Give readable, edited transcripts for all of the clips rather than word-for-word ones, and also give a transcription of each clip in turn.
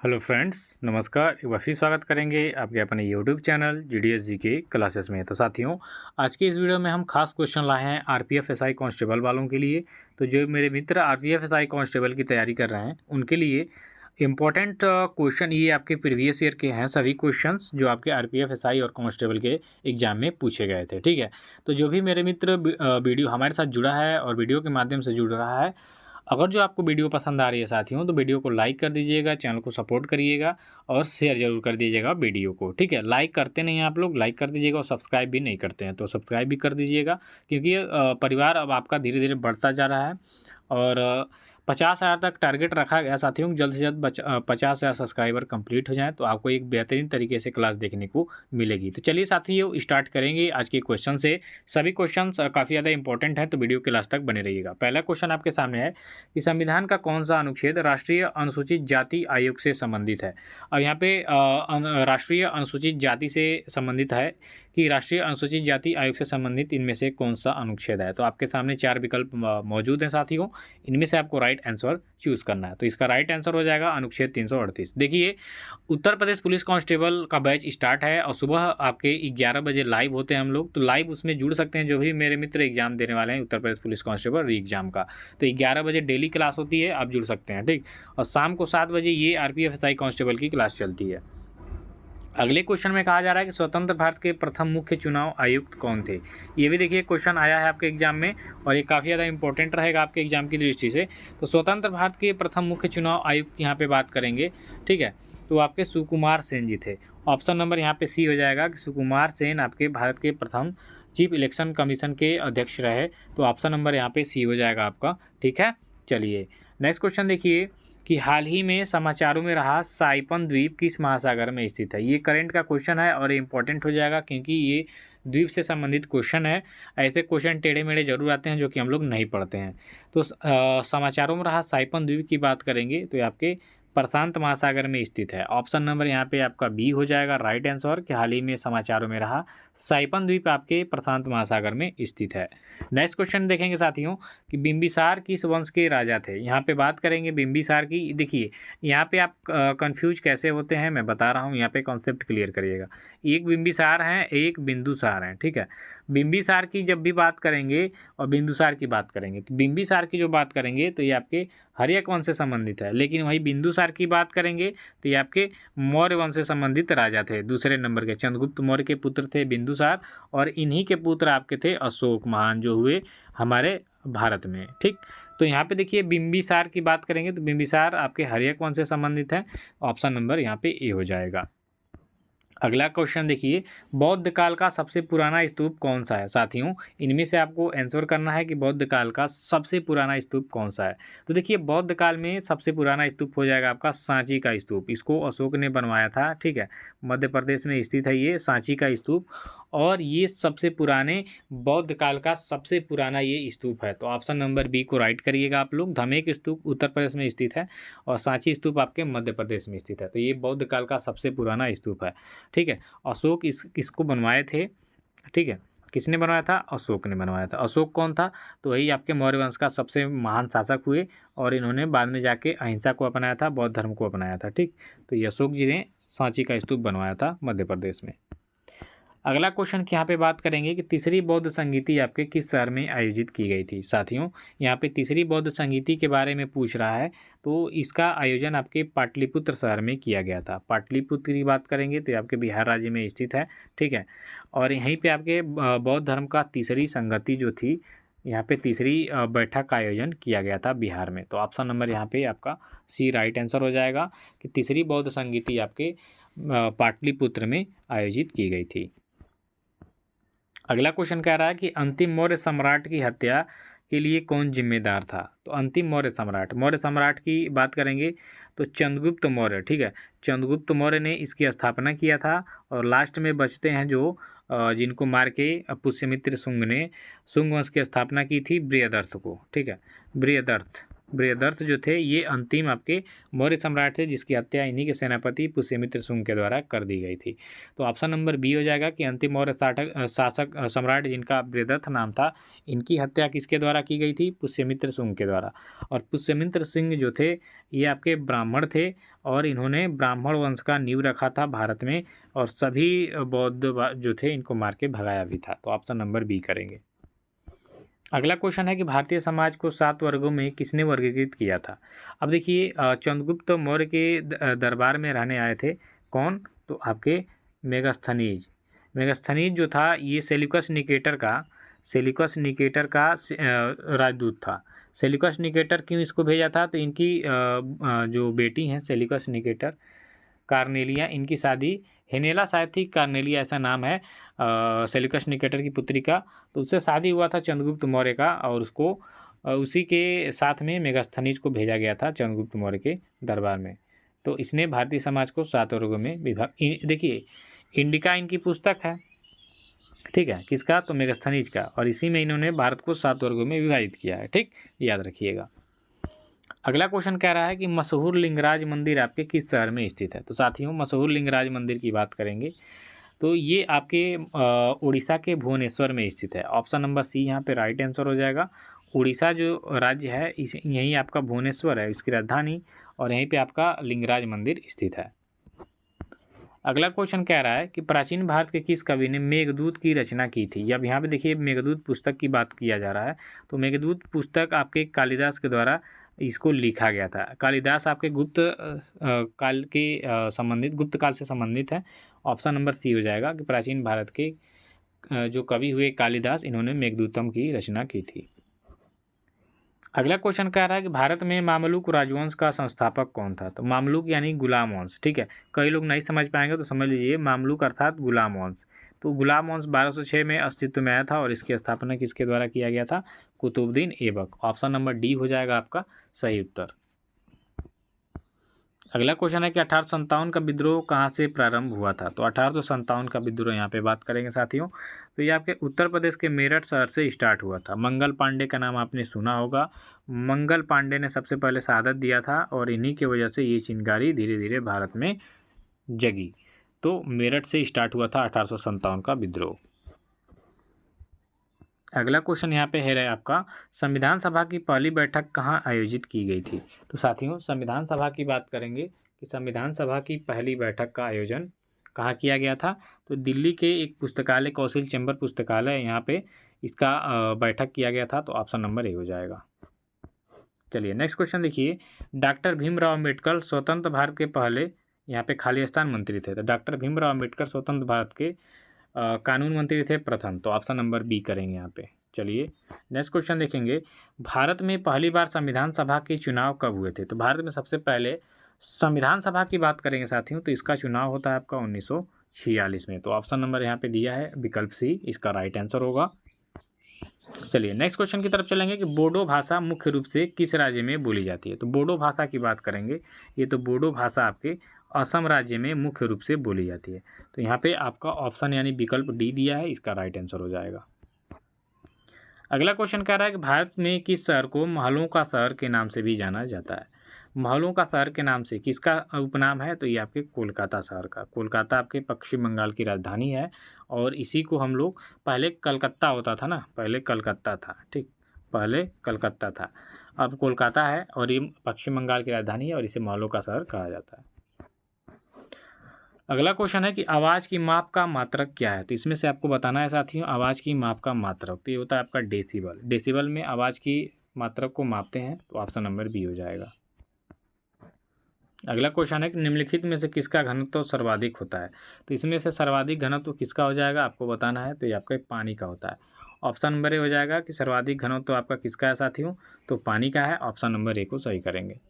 Hello friends, नमस्कार। एक बार फिर स्वागत करेंगे आपके अपने यूट्यूब चैनल जीडीएस जी के क्लासेस में। तो साथियों, आज की इस वीडियो में हम खास क्वेश्चन लाए हैं आरपीएफ एसआई कांस्टेबल वालों के लिए। तो जो मेरे मित्र आरपीएफ एसआई कांस्टेबल की तैयारी कर रहे हैं उनके लिए इम्पोर्टेंट क्वेश्चन ये आपके प्रीवियस ईयर के हैं। सभी क्वेश्चंस जो आपके आरपीएफ एसआई और कांस्टेबल के एग्जाम में पूछे गए थे। ठीक है, तो जो भी मेरे मित्र वीडियो हमारे साथ जुड़ा है और वीडियो के माध्यम से जुड़ रहा है, अगर जो आपको वीडियो पसंद आ रही है साथियों, तो वीडियो को लाइक कर दीजिएगा, चैनल को सपोर्ट करिएगा और शेयर ज़रूर कर दीजिएगा वीडियो को। ठीक है, लाइक करते नहीं हैं आप लोग, लाइक कर दीजिएगा और सब्सक्राइब भी नहीं करते हैं तो सब्सक्राइब भी कर दीजिएगा, क्योंकि ये परिवार अब आपका धीरे धीरे बढ़ता जा रहा है और 50,000 तक टारगेट रखा गया साथियों। जल्द से जल्द 50,000 सब्सक्राइबर कंप्लीट हो जाएँ तो आपको एक बेहतरीन तरीके से क्लास देखने को मिलेगी। तो चलिए साथियों, स्टार्ट करेंगे आज के क्वेश्चन से। सभी क्वेश्चंस काफ़ी ज़्यादा इंपॉर्टेंट हैं, तो वीडियो के लास्ट तक बने रहिएगा। पहला क्वेश्चन आपके सामने है कि संविधान का कौन सा अनुच्छेद राष्ट्रीय अनुसूचित जाति आयोग से संबंधित है। अब यहाँ पे राष्ट्रीय अनुसूचित जाति से संबंधित है कि राष्ट्रीय अनुसूचित जाति आयोग से संबंधित इनमें से कौन सा अनुच्छेद है। तो आपके सामने 4 विकल्प मौजूद हैं साथियों, इनमें से आपको राइट आंसर चूज़ करना है। तो इसका राइट आंसर हो जाएगा अनुच्छेद 338। देखिए, उत्तर प्रदेश पुलिस कांस्टेबल का बैच स्टार्ट है और सुबह आपके 11 बजे लाइव होते हैं हम लोग। तो लाइव उसमें जुड़ सकते हैं जो भी मेरे मित्र एग्जाम देने वाले हैं उत्तर प्रदेश पुलिस कांस्टेबल री एग्जाम का। तो 11 बजे डेली क्लास होती है, आप जुड़ सकते हैं। ठीक, और शाम को 7 बजे ये आरपीएफ एसआई कांस्टेबल की क्लास चलती है। अगले क्वेश्चन में कहा जा रहा है कि स्वतंत्र भारत के प्रथम मुख्य चुनाव आयुक्त कौन थे। ये भी देखिए क्वेश्चन आया है आपके एग्जाम में और ये काफ़ी ज़्यादा इंपॉर्टेंट रहेगा आपके एग्जाम की दृष्टि से। तो स्वतंत्र भारत के प्रथम मुख्य चुनाव आयुक्त यहाँ पे बात करेंगे। ठीक है, तो आपके सुकुमार सेन जी थे। ऑप्शन नंबर यहाँ पे सी हो जाएगा कि सुकुमार सेन आपके भारत के प्रथम चीफ इलेक्शन कमीशन के अध्यक्ष रहे। तो ऑप्शन नंबर यहाँ पे सी हो जाएगा आपका। ठीक है, चलिए नेक्स्ट क्वेश्चन देखिए कि हाल ही में समाचारों में रहा साइपन द्वीप किस महासागर में स्थित है। ये करंट का क्वेश्चन है और इम्पोर्टेंट हो जाएगा क्योंकि ये द्वीप से संबंधित क्वेश्चन है। ऐसे क्वेश्चन टेढ़े मेढ़े जरूर आते हैं जो कि हम लोग नहीं पढ़ते हैं। तो समाचारों में रहा साइपन द्वीप की बात करेंगे तो ये आपके प्रशांत महासागर में स्थित है। ऑप्शन नंबर यहाँ पे आपका बी हो जाएगा राइट आंसर कि हाल ही में समाचारों में रहा साइपन द्वीप आपके प्रशांत महासागर में स्थित है। नेक्स्ट क्वेश्चन देखेंगे साथियों कि बिंबिसार किस वंश के राजा थे। यहाँ पे बात करेंगे बिंबिसार की। देखिए, यहाँ पे आप कंफ्यूज कैसे होते हैं मैं बता रहा हूँ, यहाँ पे कॉन्सेप्ट क्लियर करिएगा। एक बिंबिसार हैं, एक बिंदुसार हैं। ठीक है, बिंबिसार की जब भी बात करेंगे और बिंदुसार की बात करेंगे, तो बिंबिसार की जो बात करेंगे तो ये आपके हर्यक वंश से संबंधित है, लेकिन वही बिंदुसार की बात करेंगे तो ये आपके मौर्य वंश से संबंधित राजा थे। दूसरे नंबर के चंद्रगुप्त मौर्य के पुत्र थे बिंदुसार और इन्हीं के पुत्र आपके थे अशोक महान जो हुए हमारे भारत में। ठीक, तो यहाँ पे देखिए बिंबिसार की बात करेंगे तो बिंबिसार आपके हर्यक वंश से संबंधित है। ऑप्शन नंबर यहाँ पे ए हो जाएगा। अगला क्वेश्चन देखिए, बौद्ध काल का सबसे पुराना स्तूप कौन सा है। साथियों, इनमें से आपको आंसर करना है कि बौद्ध काल का सबसे पुराना स्तूप कौन सा है। तो देखिए, बौद्ध काल में सबसे पुराना स्तूप हो जाएगा आपका सांची का स्तूप। इसको अशोक ने बनवाया था। ठीक है, मध्य प्रदेश में स्थित है ये सांची का स्तूप और ये सबसे पुराने बौद्ध काल का सबसे पुराना ये स्तूप है। तो ऑप्शन नंबर बी को राइट करिएगा आप लोग। धमेक स्तूप उत्तर प्रदेश में स्थित है और सांची स्तूप आपके मध्य प्रदेश में स्थित है। तो ये बौद्ध काल का सबसे पुराना स्तूप है। ठीक है, अशोक इसको बनवाए थे। ठीक है, किसने बनवाया था? अशोक ने बनवाया था। अशोक कौन था? तो वही आपके मौर्य वंश का सबसे महान शासक हुए और इन्होंने बाद में जाके अहिंसा को अपनाया था, बौद्ध धर्म को अपनाया था। ठीक, तो ये अशोक जी ने सांची का स्तूप बनवाया था मध्य प्रदेश में। अगला क्वेश्चन की यहाँ पे बात करेंगे कि तीसरी बौद्ध संगीति आपके किस शहर में आयोजित की गई थी। साथियों, यहाँ पे तीसरी बौद्ध संगीति के बारे में पूछ रहा है तो इसका आयोजन आपके पाटलिपुत्र शहर में किया गया था। पाटलिपुत्र की बात करेंगे तो ये आपके बिहार राज्य में स्थित है। ठीक है, और यहीं पे आपके बौद्ध धर्म का तीसरी संगति जो थी, यहाँ पे तीसरी बैठक का आयोजन किया गया था बिहार में। तो ऑप्शन नंबर यहाँ पे आपका सी राइट आंसर हो जाएगा कि तीसरी बौद्ध संगीति आपके पाटलिपुत्र में आयोजित की गई थी। अगला क्वेश्चन कह रहा है कि अंतिम मौर्य सम्राट की हत्या के लिए कौन जिम्मेदार था। तो अंतिम मौर्य सम्राट की बात करेंगे तो चंद्रगुप्त मौर्य। ठीक है, चंद्रगुप्त मौर्य ने इसकी स्थापना किया था और लास्ट में बचते हैं जो जिनको मार के पुष्यमित्र शुंग ने शुंग वंश की स्थापना की थी बृहदर्थ को। ठीक है, बृहदर्थ जो थे ये अंतिम आपके मौर्य सम्राट थे, जिसकी हत्या इन्हीं के सेनापति पुष्यमित्र शुंग के द्वारा कर दी गई थी। तो ऑप्शन नंबर बी हो जाएगा कि अंतिम मौर्य शासक सम्राट जिनका बृहदर्थ नाम था, इनकी हत्या किसके द्वारा की गई थी? पुष्यमित्र शुंग के द्वारा। और पुष्यमित्र सिंह जो थे ये आपके ब्राह्मण थे और इन्होंने ब्राह्मण वंश का नींव रखा था भारत में, और सभी बौद्ध जो थे इनको मार के भगाया भी था। तो ऑप्शन नंबर बी करेंगे। अगला क्वेश्चन है कि भारतीय समाज को 7 वर्गों में किसने वर्गीकृत किया था? अब देखिए चंद्रगुप्त मौर्य के दरबार में रहने आए थे कौन? तो आपके मेगास्थनीज। मेगास्थनीज जो था ये सेल्यूकस निकेटर का राजदूत था। सेल्यूकस निकेटर क्यों इसको भेजा था? तो इनकी जो बेटी हैं सेल्यूकस निकेटर, कार्नेलिया, इनकी शादी हेनेला शायद थी, कार्नेलिया ऐसा नाम है सेल्यूकस निकेटर की पुत्री का, तो उससे शादी हुआ था चंद्रगुप्त मौर्य का, और उसको उसी के साथ में मेगास्थनीज को भेजा गया था चंद्रगुप्त मौर्य के दरबार में। तो इसने भारतीय समाज को 7 वर्गों में विभाग, देखिए इंडिका इनकी पुस्तक है, ठीक है, किसका? तो मेगास्थनीज का, और इसी में इन्होंने भारत को 7 वर्गों में विभाजित किया है, ठीक, याद रखिएगा। अगला क्वेश्चन कह रहा है कि मशहूर लिंगराज मंदिर आपके किस शहर में स्थित है? तो साथियों मशहूर लिंगराज मंदिर की बात करेंगे तो ये आपके उड़ीसा के भुवनेश्वर में स्थित है। ऑप्शन नंबर सी यहाँ पे राइट आंसर हो जाएगा। उड़ीसा जो राज्य है इस यहीं आपका भुवनेश्वर है इसकी राजधानी, और यहीं पे आपका लिंगराज मंदिर स्थित है। अगला क्वेश्चन कह रहा है कि प्राचीन भारत के किस कवि ने मेघदूत की रचना की थी? अब यहाँ पे देखिए मेघदूत पुस्तक की बात किया जा रहा है, तो मेघदूत पुस्तक आपके कालिदास के द्वारा इसको लिखा गया था। कालिदास आपके गुप्त काल के संबंधित, गुप्त काल से संबंधित है। ऑप्शन नंबर सी हो जाएगा कि प्राचीन भारत के जो कवि हुए कालिदास, इन्होंने मेघदूतम की रचना की थी। अगला क्वेश्चन कह रहा है कि भारत में मामलुक राजवंश का संस्थापक कौन था? तो मामलुक यानी गुलाम वंश, ठीक है, कई लोग नहीं समझ पाएंगे तो समझ लीजिए मामलुक अर्थात गुलाम वंश। तो गुलाम वंश 1206 में अस्तित्व में आया था, और इसकी स्थापना किसके द्वारा किया गया था? Qutubuddin Aibak. Option number D हो जाएगा आपका सही उत्तर। अगला क्वेश्चन है कि 1857 का विद्रोह कहाँ से प्रारंभ हुआ था? तो 1857 का विद्रोह यहाँ पे बात करेंगे साथियों, तो ये आपके उत्तर प्रदेश के मेरठ शहर से स्टार्ट हुआ था। मंगल पांडे का नाम आपने सुना होगा। मंगल पांडे ने सबसे पहले शहादत दिया था, और इन्हीं की वजह से ये चिंगारी धीरे धीरे भारत में जगी। तो मेरठ से स्टार्ट हुआ था 1857 का विद्रोह। अगला क्वेश्चन यहाँ पे है आपका, संविधान सभा की पहली बैठक कहाँ आयोजित की गई थी? तो साथियों संविधान सभा की बात करेंगे कि संविधान सभा की पहली बैठक का आयोजन कहाँ किया गया था? तो दिल्ली के एक पुस्तकालय, कौशल चैम्बर पुस्तकालय, यहाँ पे इसका बैठक किया गया था। तो ऑप्शन नंबर ए हो जाएगा। चलिए नेक्स्ट क्वेश्चन देखिए, डॉक्टर भीमराव अम्बेडकर स्वतंत्र भारत के पहले यहाँ पे खालिस्तान मंत्री थे। तो डॉक्टर भीमराव अम्बेडकर स्वतंत्र भारत के कानून मंत्री थे प्रथम। तो ऑप्शन नंबर बी करेंगे यहाँ पे। चलिए नेक्स्ट क्वेश्चन देखेंगे, भारत में पहली बार संविधान सभा के चुनाव कब हुए थे? तो भारत में सबसे पहले संविधान सभा की बात करेंगे साथियों, तो इसका चुनाव होता है आपका 1946 में। तो ऑप्शन नंबर यहाँ पे दिया है विकल्प सी, इसका राइट आंसर होगा। चलिए नेक्स्ट क्वेश्चन की तरफ चलेंगे कि बोडो भाषा मुख्य रूप से किस राज्य में बोली जाती है? तो बोडो भाषा की बात करेंगे, ये तो बोडो भाषा आपके असम राज्य में मुख्य रूप से बोली जाती है। तो यहाँ पे आपका ऑप्शन यानी विकल्प डी दिया है, इसका राइट आंसर हो जाएगा। अगला क्वेश्चन कह रहा है कि भारत में किस शहर को महलों का शहर के नाम से भी जाना जाता है? महलों का शहर के नाम से किसका उपनाम है? तो ये आपके कोलकाता शहर का। कोलकाता आपके पश्चिम बंगाल की राजधानी है, और इसी को हम लोग, पहले कलकत्ता होता था ना, पहले कलकत्ता था, ठीक, पहले कलकत्ता था, अब कोलकाता है, और ये पश्चिम बंगाल की राजधानी है, और इसे महलों का शहर कहा जाता है। अगला क्वेश्चन है कि आवाज़ की माप का मात्रक क्या है? तो इसमें से आपको बताना है साथियों आवाज़ की माप का मात्रक, तो ये होता है आपका डेसिबल। डेसिबल में आवाज़ की मात्रक को मापते हैं। तो ऑप्शन नंबर बी हो जाएगा। अगला क्वेश्चन है कि निम्नलिखित में से किसका घनत्व सर्वाधिक होता है? तो इसमें से सर्वाधिक घनत्व किसका हो जाएगा आपको बताना है, तो ये आपका पानी का होता है। ऑप्शन नंबर ए हो जाएगा कि सर्वाधिक घनत्व आपका किसका है साथियों, तो पानी का है। ऑप्शन नंबर ए को सही करेंगे।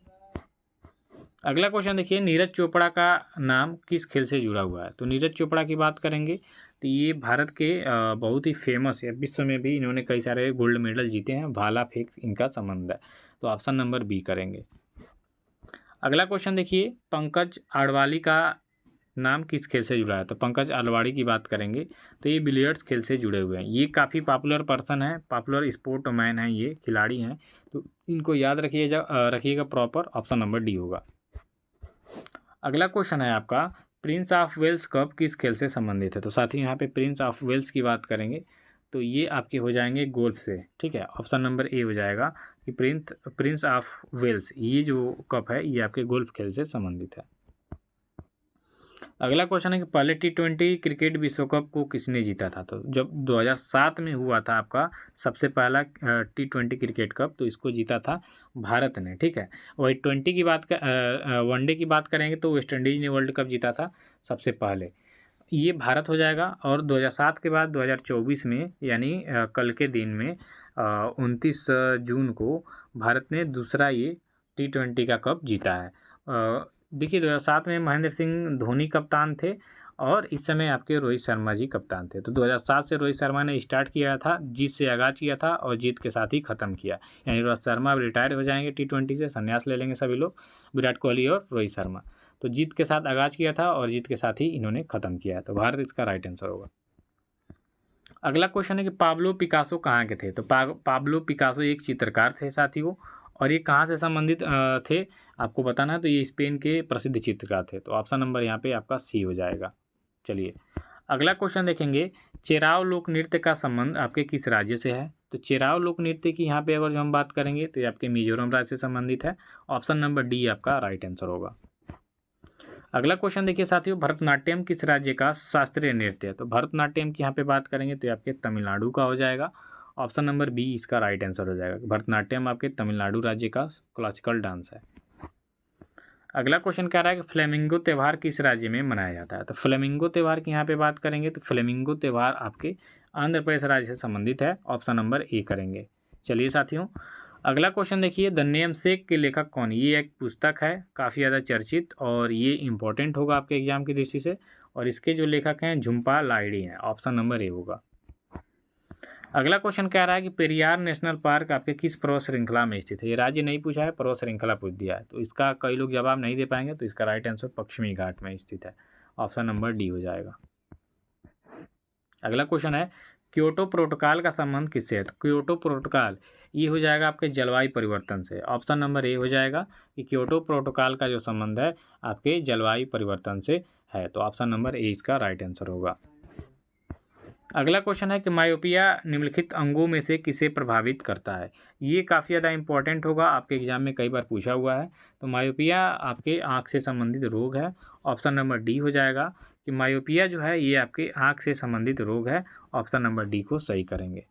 अगला क्वेश्चन देखिए, नीरज चोपड़ा का नाम किस खेल से जुड़ा हुआ है? तो नीरज चोपड़ा की बात करेंगे तो ये भारत के बहुत ही फेमस है, विश्व में भी इन्होंने कई सारे गोल्ड मेडल जीते हैं, भाला फेंक इनका संबंध है। तो ऑप्शन नंबर बी करेंगे। अगला क्वेश्चन देखिए, पंकज आडवाणी का नाम किस खेल से जुड़ा है? तो पंकज आलवाड़ी की बात करेंगे तो ये बिलियर्ड्स खेल से जुड़े हुए हैं। ये काफ़ी पॉपुलर पर्सन है, पॉपुलर स्पोर्ट मैन है, ये खिलाड़ी हैं, तो इनको याद रखिएगा प्रॉपर। ऑप्शन नंबर डी होगा। अगला क्वेश्चन है आपका, प्रिंस ऑफ वेल्स कप किस खेल से संबंधित है? तो साथ ही यहाँ पे प्रिंस ऑफ वेल्स की बात करेंगे तो ये आपके हो जाएंगे गोल्फ से, ठीक है। ऑप्शन नंबर ए हो जाएगा कि प्रिंस ऑफ वेल्स ये जो कप है ये आपके गोल्फ खेल से संबंधित है। अगला क्वेश्चन है कि पहले T20 क्रिकेट विश्व कप को किसने जीता था? तो जब 2007 में हुआ था आपका सबसे पहला T20 क्रिकेट कप, तो इसको जीता था भारत ने, ठीक है। वही वनडे की बात करेंगे तो वेस्ट इंडीज ने वर्ल्ड कप जीता था सबसे पहले, ये भारत हो जाएगा। और 2007 के बाद 2024 में यानी कल के दिन में 29 जून को भारत ने दूसरा ये T20 का कप जीता है। देखिए 2007 में महेंद्र सिंह धोनी कप्तान थे और इस समय आपके रोहित शर्मा जी कप्तान थे। तो 2007 से रोहित शर्मा ने स्टार्ट किया था, जीत से आगाज़ किया था और जीत के साथ ही ख़त्म किया। यानी रोहित शर्मा अब रिटायर हो जाएंगे T20 से, संन्यास ले लेंगे सभी लोग, विराट कोहली और रोहित शर्मा। तो जीत के साथ आगाज़ किया था और जीत के साथ ही इन्होंने ख़त्म किया है। तो भारत इसका राइट आंसर होगा। अगला क्वेश्चन है कि पाब्लो पिकासो कहाँ के थे? तो पाब्लो पिकासो एक चित्रकार थे साथियों, और ये कहाँ से संबंधित थे आपको बताना है। तो ये स्पेन के प्रसिद्ध चित्रकार थे। तो ऑप्शन नंबर यहाँ पे आपका सी हो जाएगा। चलिए अगला क्वेश्चन देखेंगे, चेराव लोक नृत्य का संबंध आपके किस राज्य से है? तो चेराव लोक नृत्य की यहाँ पे अगर जो हम बात करेंगे तो ये आपके मिजोरम राज्य से संबंधित है। ऑप्शन नंबर डी आपका राइट आंसर होगा। अगला क्वेश्चन देखिए साथियों, भरतनाट्यम किस राज्य का शास्त्रीय नृत्य है? तो भरतनाट्यम की यहाँ पे बात करेंगे तो आपके तमिलनाडु का हो जाएगा। ऑप्शन नंबर बी इसका राइट आंसर हो जाएगा। भरतनाट्यम आपके तमिलनाडु राज्य का क्लासिकल डांस है। अगला क्वेश्चन कह रहा है कि फ्लेमिंगो त्यौहार किस राज्य में मनाया जाता है? तो फ्लेमिंगो त्यौहार की यहाँ पे बात करेंगे तो फ्लेमिंगो त्यौहार आपके आंध्र प्रदेश राज्य से संबंधित है। ऑप्शन नंबर ए करेंगे। चलिए साथियों अगला क्वेश्चन देखिए, द नेमसेक के लेखक कौन? ये एक पुस्तक है काफ़ी ज़्यादा चर्चित और ये इंपॉर्टेंट होगा आपके एग्जाम की दृष्टि से, और इसके जो लेखक हैं झुम्पा लाहिड़ी हैं। ऑप्शन नंबर ए होगा। अगला क्वेश्चन कह रहा है कि पेरियार नेशनल पार्क आपके किस पर्वत श्रृंखला में स्थित है? ये राज्य नहीं पूछा है, पर्वत श्रृंखला पूछ दिया है, तो इसका कई लोग जवाब नहीं दे पाएंगे। तो इसका राइट आंसर पश्चिमी घाट में स्थित है। ऑप्शन नंबर डी हो जाएगा। अगला क्वेश्चन है, क्योटो प्रोटोकॉल का संबंध किससे है? तो क्योटो प्रोटोकॉल ये हो जाएगा आपके जलवायु परिवर्तन से। ऑप्शन नंबर ए हो जाएगा कि क्योटो प्रोटोकॉल का जो संबंध है आपके जलवायु परिवर्तन से है। तो ऑप्शन नंबर ए इसका राइट आंसर होगा। अगला क्वेश्चन है कि मायोपिया निम्नलिखित अंगों में से किसे प्रभावित करता है? ये काफ़ी ज़्यादा इंपॉर्टेंट होगा, आपके एग्जाम में कई बार पूछा हुआ है। तो मायोपिया आपके आँख से संबंधित रोग है। ऑप्शन नंबर डी हो जाएगा कि मायोपिया जो है ये आपके आँख से संबंधित रोग है। ऑप्शन नंबर डी को सही करेंगे।